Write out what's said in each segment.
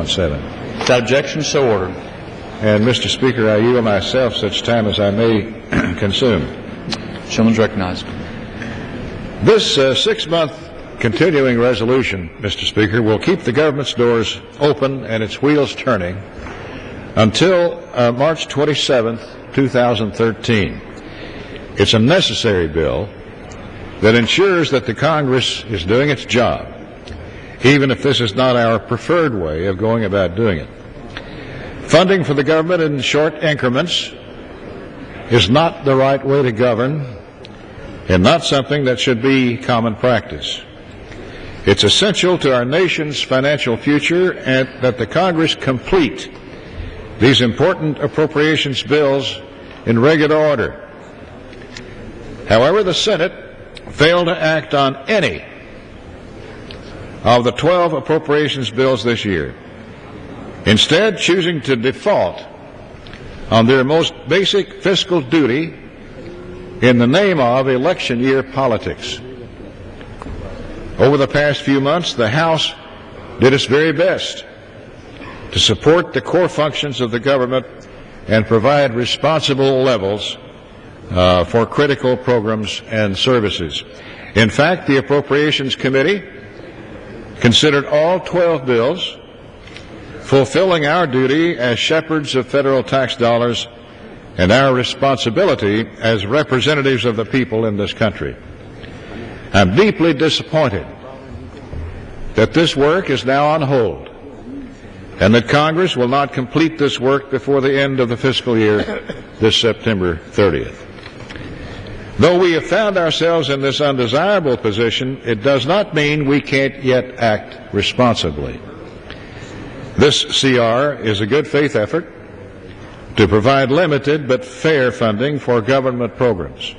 3017. Without objection, so ordered. And, Mr. Speaker, I yield myself such time as I may consume. Gentleman's recognized. This 6-month continuing resolution, Mr. Speaker, will keep the government's doors open and its wheels turning until March 27, 2013. It's a necessary bill that ensures that the Congress is doing its job, even if this is not our preferred way of going about doing it. Funding for the government in short increments is not the right way to govern and not something that should be common practice. It's essential to our nation's financial future and that the Congress complete these important appropriations bills in regular order. However, the Senate failed to act on any of the 12 appropriations bills this year, instead choosing to default on their most basic fiscal duty in the name of election year politics. Over the past few months, the House did its very best to support the core functions of the government and provide responsible levels for critical programs and services. In fact, the Appropriations Committee considered all 12 bills, fulfilling our duty as shepherds of federal tax dollars and our responsibility as representatives of the people in this country. I'm deeply disappointed that this work is now on hold and that Congress will not complete this work before the end of the fiscal year this September 30th. Though we have found ourselves in this undesirable position, it does not mean we can't yet act responsibly. This CR is a good faith effort to provide limited but fair funding for government programs.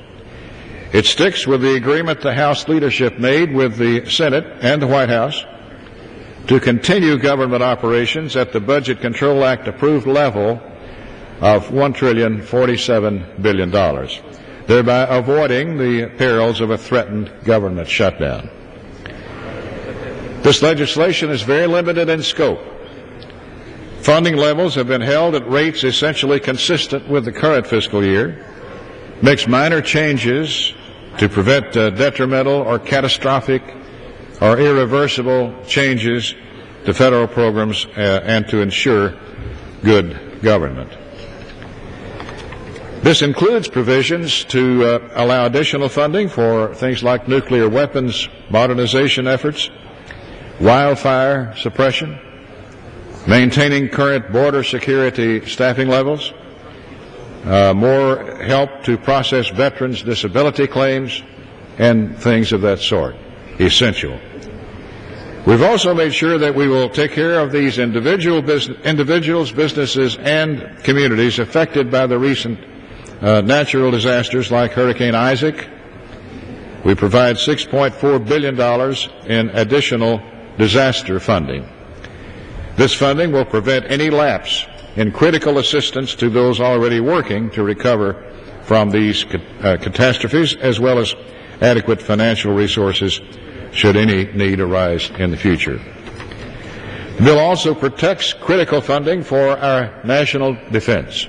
It sticks with the agreement the House leadership made with the Senate and the White House to continue government operations at the Budget Control Act approved level of $1,047 billion, thereby avoiding the perils of a threatened government shutdown. This legislation is very limited in scope. Funding levels have been held at rates essentially consistent with the current fiscal year, makes minor changes to prevent detrimental or catastrophic or irreversible changes to federal programs and to ensure good government. This includes provisions to allow additional funding for things like nuclear weapons modernization efforts, wildfire suppression, maintaining current border security staffing levels, more help to process veterans' disability claims, and things of that sort. Essential. We've also made sure that we will take care of these individuals, businesses, and communities affected by the recent natural disasters like Hurricane Isaac. We provide $6.4 billion in additional disaster funding. This funding will prevent any lapse in critical assistance to those already working to recover from these catastrophes, as well as adequate financial resources should any need arise in the future. The bill also protects critical funding for our national defense,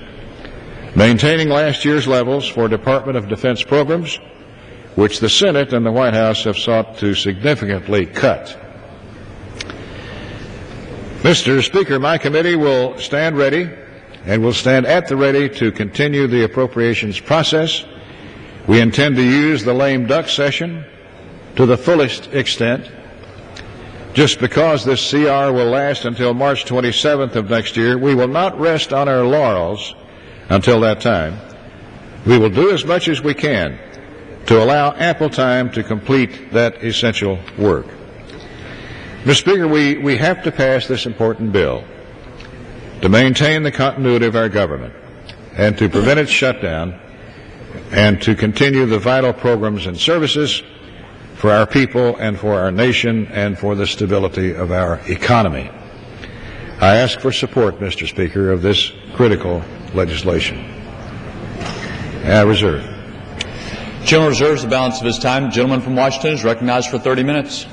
maintaining last year's levels for Department of Defense programs, which the Senate and the White House have sought to significantly cut. Mr. Speaker, my committee will stand ready and will stand at the ready to continue the appropriations process. We intend to use the lame duck session to the fullest extent. Just because this CR will last until March 27th of next year, we will not rest on our laurels until that time. We will do as much as we can to allow ample time to complete that essential work. Mr. Speaker, we have to pass this important bill to maintain the continuity of our government and to prevent its shutdown and to continue the vital programs and services for our people and for our nation and for the stability of our economy. I ask for support, Mr. Speaker, of this critical legislation. I reserve. The gentleman reserves the balance of his time. The gentleman from Washington is recognized for 30 minutes.